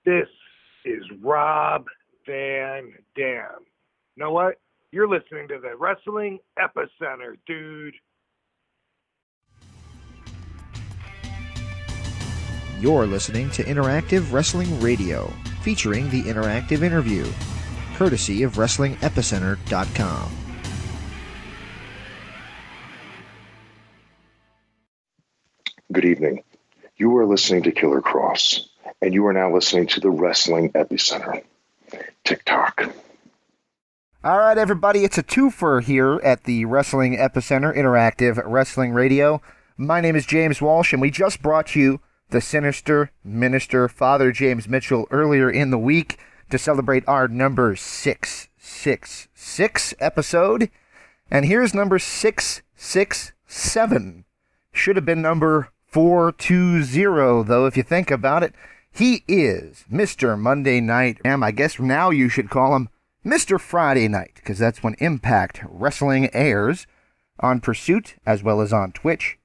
This is Rob Van Dam. You know what? You're listening to the Wrestling Epicenter, dude. You're listening to Interactive Wrestling Radio, featuring the interactive interview, courtesy of WrestlingEpicenter.com. Good evening. You are listening to Killer Cross, and you are now listening to the Wrestling Epicenter. TikTok. All right, everybody, it's a twofer here at the Wrestling Epicenter Interactive Wrestling Radio. My name is James Walsh, and we just brought you the Sinister Minister, Father James Mitchell, earlier in the week to celebrate our number 666 episode. And here's number 667. Should have been number 420, though, if you think about it. He is Mr. Monday Night, and I guess now you should call him Mr. Friday Night, because that's when Impact Wrestling airs on Pursuit as well as on Twitch.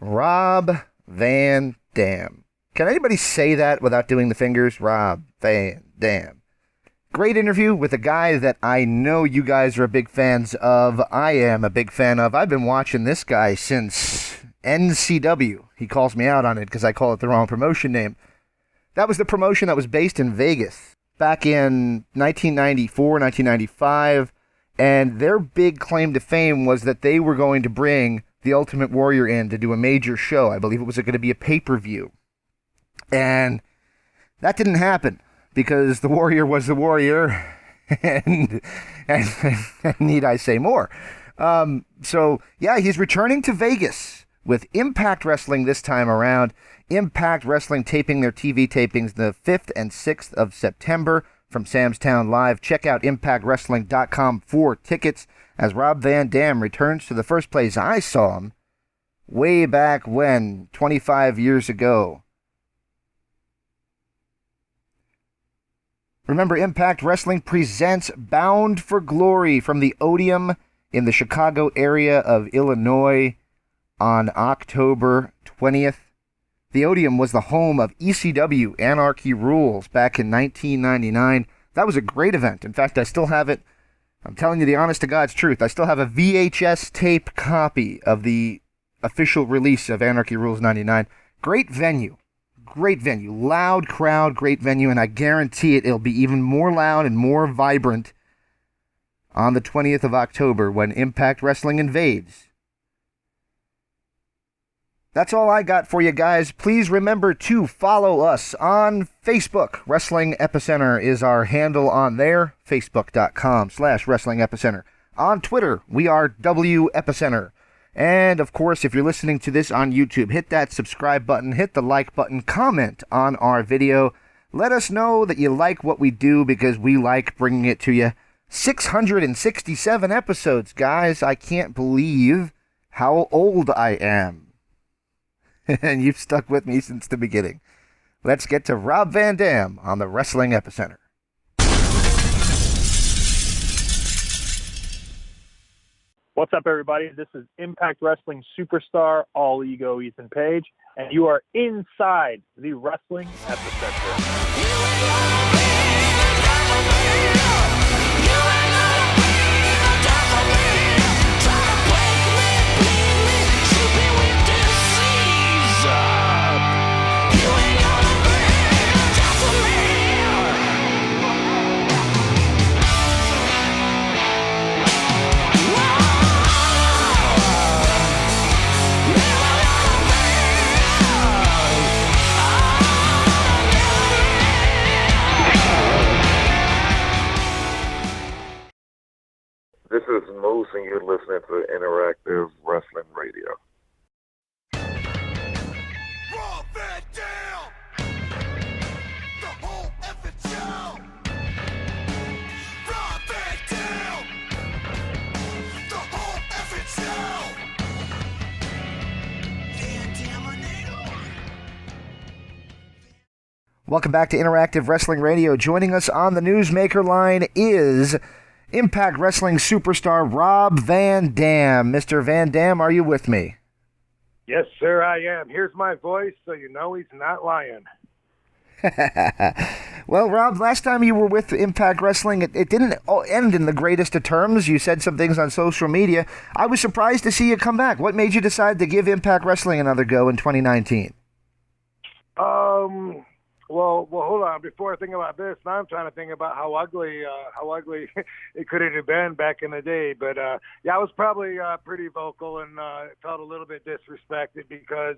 Rob Van Dam. Can anybody say that without doing the fingers? Rob Van Dam. Great interview with a guy that I know you guys are big fans of. I am a big fan of. I've been watching this guy since NCW. He calls me out on it because I call it the wrong promotion name. That was the promotion that was based in Vegas back in 1994, 1995, and their big claim to fame was that they were going to bring the Ultimate Warrior in to do a major show. I believe it was going to be a pay-per-view. And that didn't happen because the Warrior was the Warrior, and need I say more. So, yeah, he's returning to Vegas with Impact Wrestling this time around. Impact Wrestling taping their TV tapings the 5th and 6th of September from Sam's Town Live. Check out impactwrestling.com for tickets as Rob Van Dam returns to the first place I saw him way back when, 25 years ago. Remember, Impact Wrestling presents Bound for Glory from the Odeum in the Chicago area of Illinois on October 20th. The Odeum was the home of ECW Anarchy Rules back in 1999. That was a great event. In fact, I still have it. I'm telling you the honest to God's truth. I still have a VHS tape copy of the official release of Anarchy Rules 99. Great venue. Great venue. Loud crowd, great venue, and I guarantee it'll be even more loud and more vibrant on the 20th of October when Impact Wrestling invades. That's all I got for you guys. Please remember to follow us on Facebook. Wrestling Epicenter is our handle on there. Facebook.com/Wrestling Epicenter. On Twitter, we are W Epicenter. And, of course, if you're listening to this on YouTube, hit that subscribe button, hit the like button, comment on our video. Let us know that you like what we do because we like bringing it to you. 667 episodes, guys. I can't believe how old I am. And you've stuck with me since the beginning. Let's get to Rob Van Dam on the Wrestling Epicenter. What's up, everybody? This is Impact Wrestling superstar, All Ego Ethan Page, and you are inside the Wrestling Epicenter. This is Moose, and you're listening to Interactive Wrestling Radio. Rob Van Dam! The whole effing show! Rob Van Dam! The whole effing show! Welcome back to Interactive Wrestling Radio. Joining us on the Newsmaker line is Impact Wrestling superstar Rob Van Dam. Mr. Van Dam, are you with me? Yes, sir, I am. Here's my voice, so you know he's not lying. Well, Rob, last time you were with Impact Wrestling, it didn't end in the greatest of terms. You said some things on social media. I was surprised to see you come back. What made you decide to give Impact Wrestling another go in 2019? Well, hold on. Before I think about this, now I'm trying to think about how ugly it could have been back in the day. But yeah, I was probably pretty vocal and felt a little bit disrespected because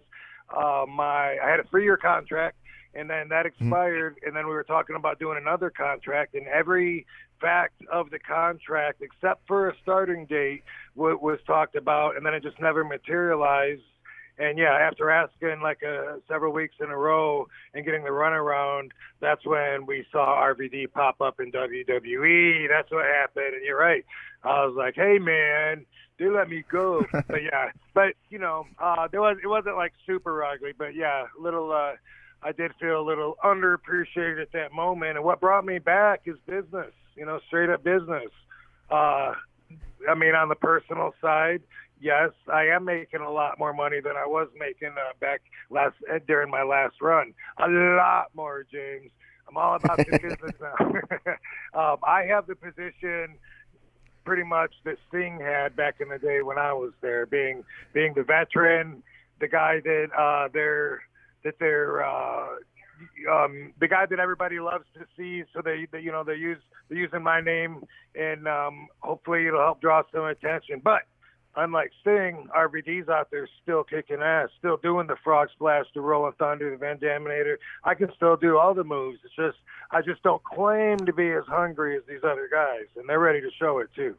I had a 3-year contract, and then that expired, and then we were talking about doing another contract, and every fact of the contract, except for a starting date, was talked about, and then it just never materialized. And yeah, after asking like several weeks in a row and getting the runaround, that's when we saw RVD pop up in WWE. That's what happened. And you're right. I was like, hey man, they let me go. But yeah, it wasn't like super ugly, but yeah, I did feel a little underappreciated at that moment. And what brought me back is business, straight up business. On the personal side, yes, I am making a lot more money than I was making during my last run. A lot more, James. I'm all about the business now. I have the position pretty much that Sting had back in the day when I was there, being the veteran, the guy the guy that everybody loves to see. So they're using my name, and hopefully it'll help draw some attention. But unlike Sting, RVD's out there still kicking ass, still doing the frog splash, the rolling thunder, the Van Daminator. I can still do all the moves. It's just I just don't claim to be as hungry as these other guys, and they're ready to show it too.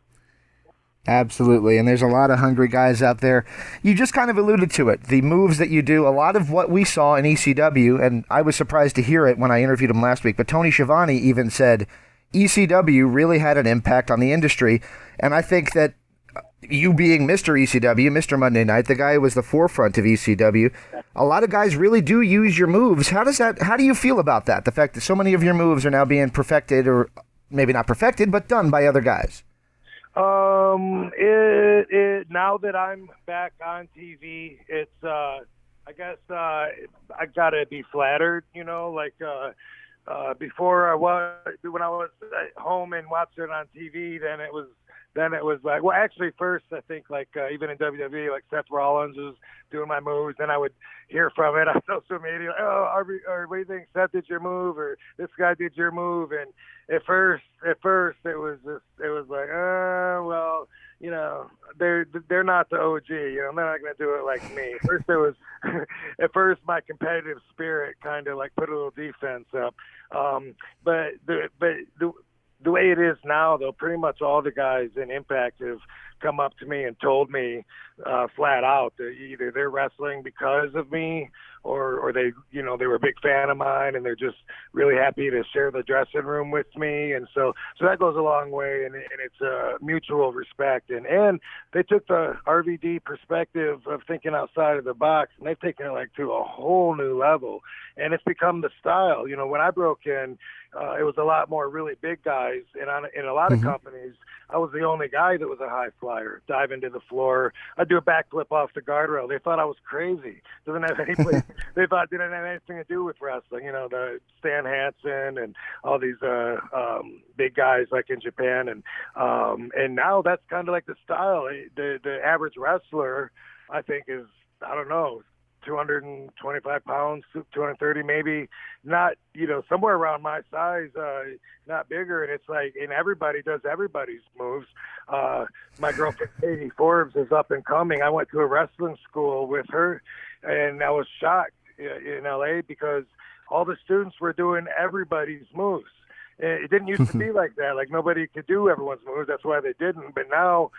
Absolutely, and there's a lot of hungry guys out there. You just kind of alluded to it. The moves that you do, a lot of what we saw in ECW, and I was surprised to hear it when I interviewed him last week, but Tony Schiavone even said ECW really had an impact on the industry, and I think that you being Mr. ECW, Mr. Monday Night, the guy who was the forefront of ECW, a lot of guys really do use your moves. How do you feel about that? The fact that so many of your moves are now being perfected, or maybe not perfected, but done by other guys? Now that I'm back on TV, it's, I guess, I gotta be flattered, before when I was at home and watching it on TV, then it was like, well, actually first, I think even in WWE, like Seth Rollins was doing my moves, and I would hear from it on social media, or what do you think, Seth did your move, or this guy did your move, and at first it was like, well, they're not the OG, they're not going to do it like me. At first my competitive spirit kind of like put a little defense up, but the way it is now, though, pretty much all the guys in Impact have come up to me and told me flat out that either they're wrestling because of me, or they were a big fan of mine, and they're just really happy to share the dressing room with me. And so that goes a long way, and it's a mutual respect. And they took the RVD perspective of thinking outside of the box, and they've taken it to a whole new level. And it's become the style. When I broke in, it was a lot more really big guys, and in a lot of companies, I was the only guy that was a high flyer, dive into the floor. I'd do a backflip off the guardrail. They thought I was crazy. Doesn't have any place. They thought it didn't have anything to do with wrestling. The Stan Hansen and all these big guys like in Japan, and now that's kind of like the style. The average wrestler, I think, is, I don't know, 225 pounds, 230 maybe, not, somewhere around my size, not bigger. And it's like, and everybody does everybody's moves. My girlfriend, Katie Forbes, is up and coming. I went to a wrestling school with her, and I was shocked in LA because all the students were doing everybody's moves. It didn't used to be like that. Like, nobody could do everyone's moves. That's why they didn't. But now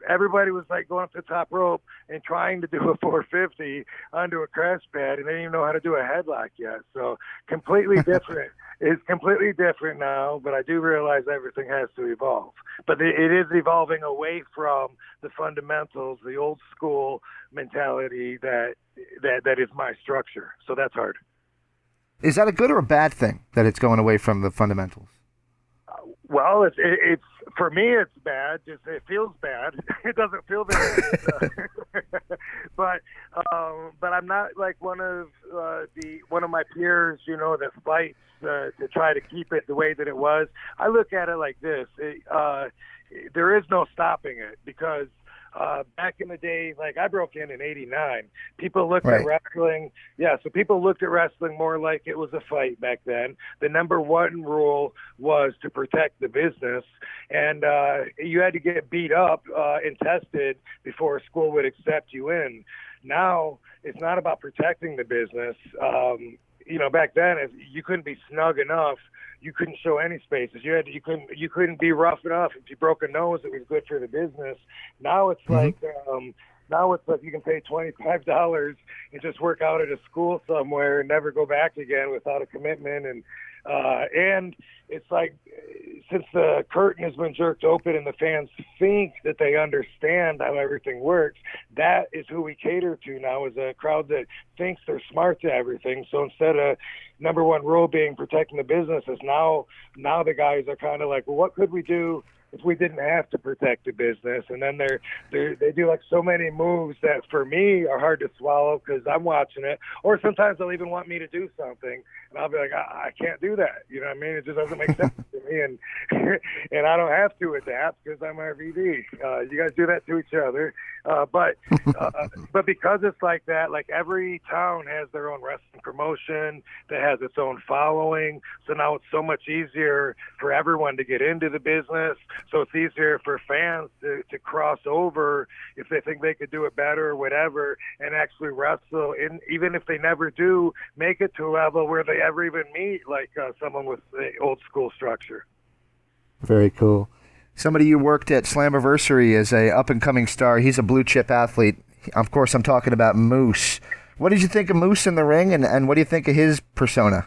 everybody was like going up the top rope and trying to do a 450 onto a crash pad, and they didn't even know how to do a headlock yet. So completely different. It's completely different now, but I do realize everything has to evolve. But it is evolving away from the fundamentals, the old school mentality that is my structure. So that's hard. Is that a good or a bad thing that it's going away from the fundamentals? Well, it's for me. It's bad. Just it feels bad. It doesn't feel very good. But I'm not like one of my peers. That fights to try to keep it the way that it was. I look at it like this. There is no stopping it because. Back in the day, like I broke in '89. People looked at wrestling. Yeah, so people looked at wrestling more like it was a fight back then. The number one rule was to protect the business, and you had to get beat up and tested before a school would accept you in. Now it's not about protecting the business. Back then, if you couldn't be snug enough, you couldn't show any spaces. You couldn't be rough enough. If you broke a nose, it was good for the business. Now it's like you can pay $25 and just work out at a school somewhere and never go back again without a commitment. And it's like since the curtain has been jerked open and the fans think that they understand how everything works, that is who we cater to now, is a crowd that thinks they're smart to everything. So instead of number one rule being protecting the business, is now the guys are kind of like, well, what could we do if we didn't have to protect the business? And then they do like so many moves that for me are hard to swallow because I'm watching it. Or sometimes they'll even want me to do something, and I'll be like, I can't do that. You know what I mean? It just doesn't make sense to me, and and I don't have to adapt because I'm RVD. You guys do that to each other, but because it's like that, like every town has their own wrestling promotion that has its own following. So now it's so much easier for everyone to get into the business. So it's easier for fans to cross over if they think they could do it better or whatever, and actually wrestle. And even if they never do make it to a level where they ever even meet like someone with the old school structure. Very cool. Somebody you worked at Slammiversary as a up-and-coming star. He's a blue-chip athlete. Of course, I'm talking about Moose. What did you think of Moose in the ring, and what do you think of his persona?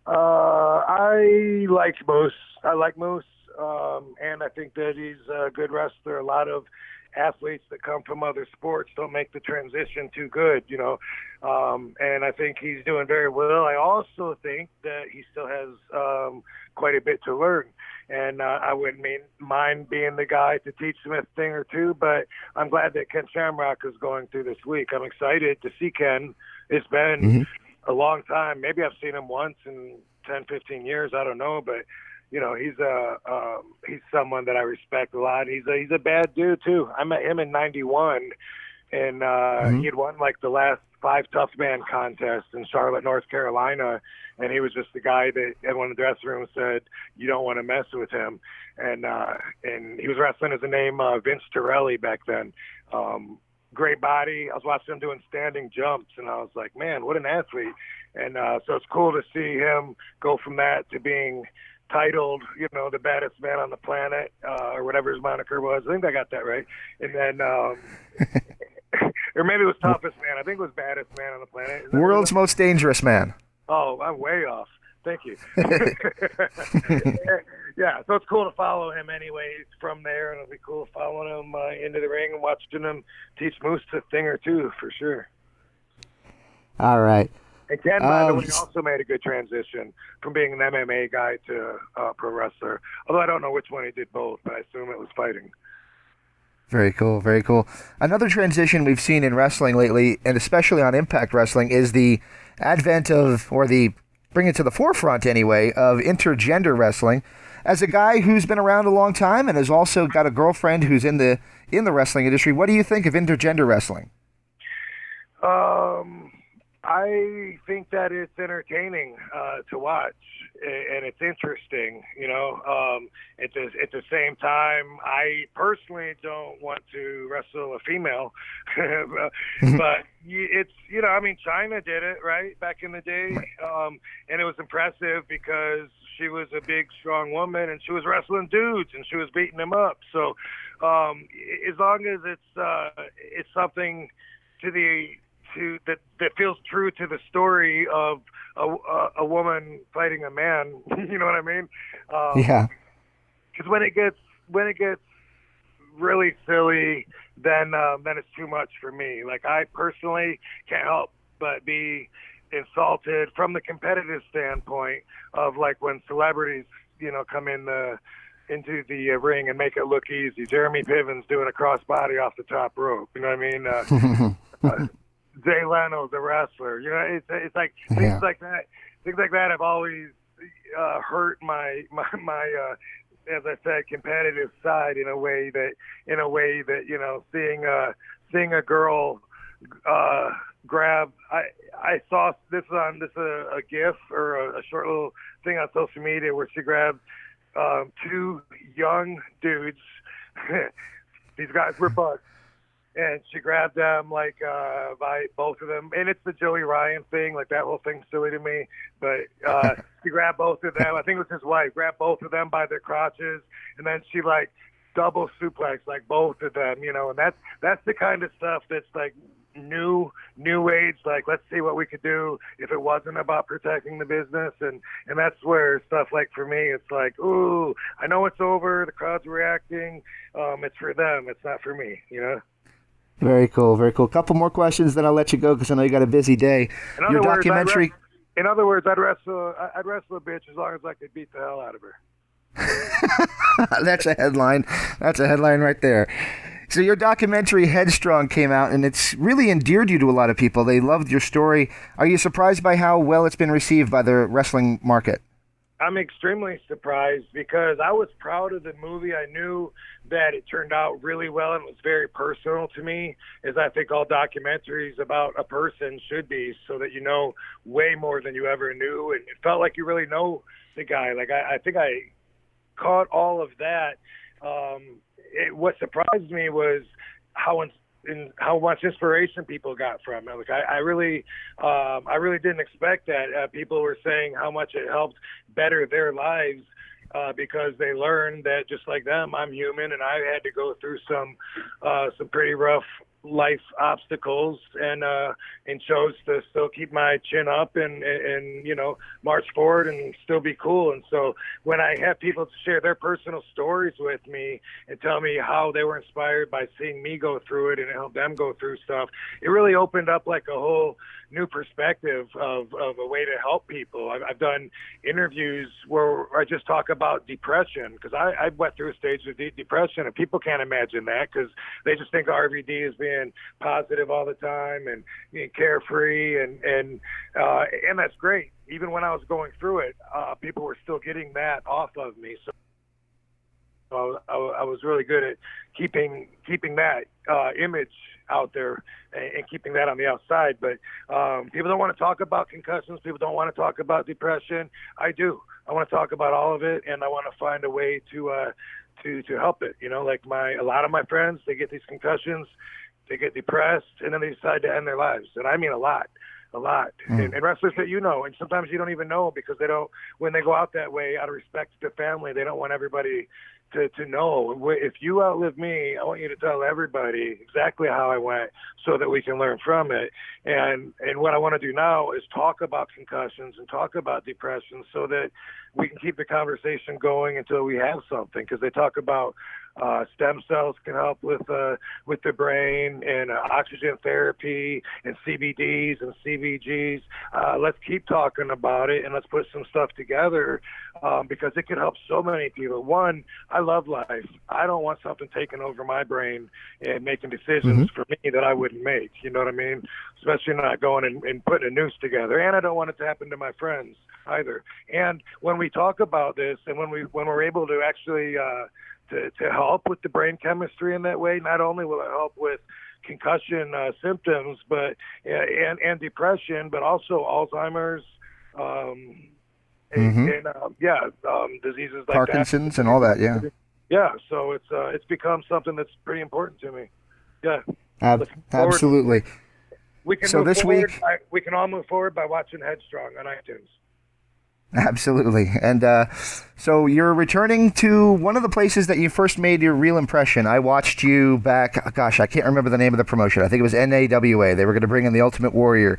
I like Moose. And I think that he's a good wrestler. A lot of athletes that come from other sports don't make the transition too good, and I think he's doing very well. I also think that he still has quite a bit to learn, and I wouldn't mind being the guy to teach him a thing or two, but I'm glad that Ken Shamrock is going through this week. I'm excited to see Ken. It's been a long time. Maybe I've seen him once in 10, 15 years. I don't know, but he's someone that I respect a lot. He's a bad dude too. I met him in '91, and he had won like the last 5 Tough Man contests in Charlotte, North Carolina, and he was just the guy that everyone in the dressing room said you don't want to mess with him. And he was wrestling as the name Vince Torelli back then. Great body. I was watching him doing standing jumps, and I was like, man, what an athlete. And so it's cool to see him go from that to being titled, the baddest man on the planet, or whatever his moniker was. I think I got that right. And then, or maybe it was toughest man. I think it was baddest man on the planet. World's most dangerous man. Oh, I'm way off. Thank you. Yeah, so it's cool to follow him anyways from there, and it'll be cool following him into the ring and watching him teach Moose a thing or two for sure. All right. And Ken, by the way, also made a good transition from being an MMA guy to a pro wrestler. Although I don't know which one he did both, but I assume it was fighting. Very cool, very cool. Another transition we've seen in wrestling lately, and especially on Impact Wrestling, is the advent of, or the bring it to the forefront anyway, of intergender wrestling. As a guy who's been around a long time and has also got a girlfriend who's in the wrestling industry, what do you think of intergender wrestling? I think that it's entertaining to watch, and it's interesting. At the same time, I personally don't want to wrestle a female, but it's China did it right back in the day, and it was impressive because she was a big, strong woman, and she was wrestling dudes, and she was beating them up. So, as long as it's something that feels true to the story of a woman fighting a man, you know what I mean? Yeah. Because when it gets really silly, then it's too much for me. Like I personally can't help but be insulted from the competitive standpoint of like when celebrities come into the ring and make it look easy. Jeremy Piven's doing a crossbody off the top rope. You know what I mean? Jay Leno, the wrestler. It's like things like that. Things like that have always hurt my as I said, competitive side in a way that seeing a girl grab. I saw this on a GIF or a short little thing on social media where she grabbed two young dudes. These guys were bucks, and she grabbed them by both of them. And it's the Joey Ryan thing, like that whole thing's silly to me. But she grabbed both of them. I think it was his wife. Grabbed both of them by their crotches, and then she double suplex both of them. And that's the kind of stuff that's new age. Let's see what we could do if it wasn't about protecting the business, and that's where stuff for me, it's ooh, I know it's over. The crowd's reacting. It's for them. It's not for me. Very cool, very cool. Couple more questions, then I'll let you go because I know you got a busy day. Your documentary. In other words, I'd wrestle a bitch as long as I could beat the hell out of her. That's a headline. That's a headline right there. So your documentary Headstrong came out, and it's really endeared you to a lot of people. They loved your story. Are you surprised by how well it's been received by the wrestling market? I'm extremely surprised because I was proud of the movie. I knew that it turned out really well and it was very personal to me, as I think all documentaries about a person should be, so that you know way more than you ever knew. And it felt like you really know the guy. I think I caught all of that. What surprised me was how much inspiration people got from it. I really didn't expect that. People were saying how much it helped better their lives because they learned that just like them, I'm human, and I had to go through some pretty rough life obstacles, and chose to still keep my chin up and march forward and still be cool. And so when I have people share their personal stories with me and tell me how they were inspired by seeing me go through it and help them go through stuff, it really opened up a whole new perspective of a way to help people. I've done interviews where I just talk about depression, because I went through a stage of depression, and people can't imagine that because they just think RVD is being positive all the time and being carefree, and that's great. Even when I was going through it, people were still getting that off of me. So I was really good at keeping that image out there and keeping that on the outside. But people don't want to talk about concussions. People don't want to talk about depression. I do. I want to talk about all of it, and I want to find a way to help it. A lot of my friends, they get these concussions, they get depressed, and then they decide to end their lives. And I mean a lot. And wrestlers that and sometimes you don't even know, because they don't, when they go out that way out of respect to family, they don't want everybody to know. If you outlive me, I want you to tell everybody exactly how I went so that we can learn from it. And what I want to do now is talk about concussions and talk about depression so that we can keep the conversation going until we have something, because they talk about stem cells can help with the brain, and oxygen therapy, and CBDs and CBGs. Let's keep talking about it, and let's put some stuff together because it can help so many people. One, I love life. I don't want something taking over my brain and making decisions for me that I wouldn't make. You know what I mean? Especially not going and putting a noose together. And I don't want it to happen to my friends either. And when we talk about this, and when we're able to actually to help with the brain chemistry in that way, not only will it help with concussion symptoms, but and depression, but also Alzheimer's, diseases like Parkinson's and all that. Yeah. Yeah. So it's become something that's pretty important to me. Yeah. Absolutely. We can we can all move forward by watching Headstrong on iTunes. Absolutely. And so you're returning to one of the places that you first made your real impression. I watched you back, I can't remember the name of the promotion. I think it was NAWA. They were going to bring in the Ultimate Warrior.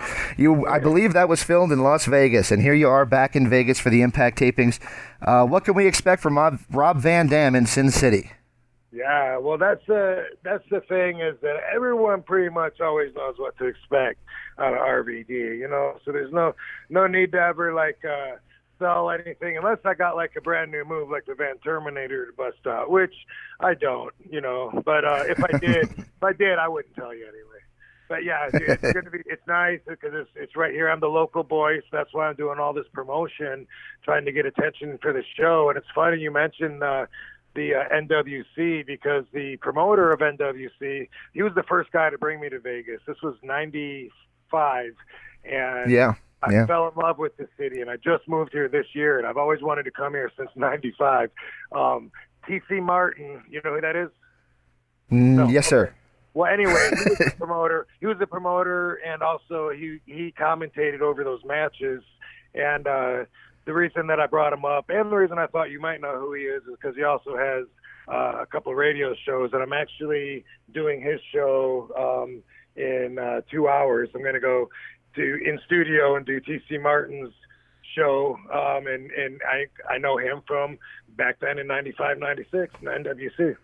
I believe that was filmed in Las Vegas, and here you are back in Vegas for the Impact tapings. What can we expect from Rob Van Dam in Sin City? Yeah, well, that's the thing, is that everyone pretty much always knows what to expect out of RVD, so there's no need to ever sell anything unless I got like a brand new move like the Van Terminator to bust out, which I don't, But if I did, I wouldn't tell you anyway. But yeah, dude, it's nice because it's right here. I'm the local voice. That's why I'm doing all this promotion, trying to get attention for the show. And it's funny you mentioned the NWC, because the promoter of NWC, he was the first guy to bring me to Vegas. This was '95, and I fell in love with the city. And I just moved here this year, and I've always wanted to come here since '95. T.C. Martin, you know who that is? No, yes, sir. Well, anyway, he was the promoter. He was the promoter, and also he commentated over those matches. And the reason that I brought him up, and the reason I thought you might know who he is because he also has a couple of radio shows. And I'm actually doing his show in 2 hours. I'm going to go in studio and do T.C. Martin's show. And I know him from back then in '95, '96, in NWC.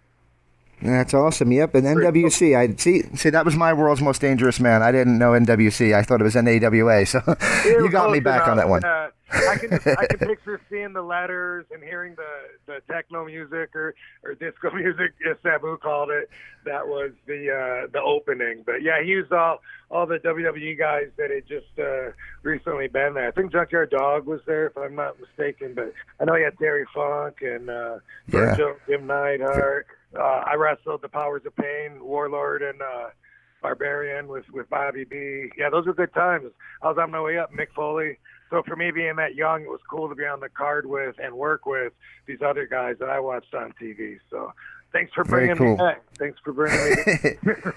That's awesome. Yep, and NWC. I see. That was my world's most dangerous man. I didn't know NWC. I thought it was NAWA. So you got me back on that one. I can picture seeing the letters and hearing the techno music or disco music, as Sabu called it. That was the opening. But yeah, he used all the WWE guys that had just recently been there. I think Junkyard Dog was there, if I'm not mistaken. But I know he had Terry Funk and Virgil, Jim Neidhart. I wrestled the Powers of Pain, Warlord, and Barbarian with Bobby B. Yeah, those were good times. I was on my way up, Mick Foley. So for me being that young, it was cool to be on the card with and work with these other guys that I watched on TV. So thanks for bringing me back. Thanks for bringing me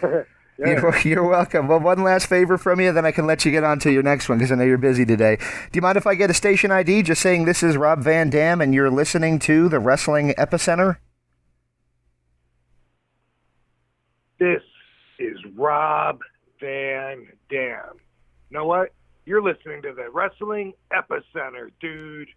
back. Yeah. You're welcome. Well, one last favor from you, then I can let you get on to your next one because I know you're busy today. Do you mind if I get a station ID just saying this is Rob Van Dam and you're listening to the Wrestling Epicenter? This is Rob Van Dam. You know what? You're listening to the Wrestling Epicenter, dude.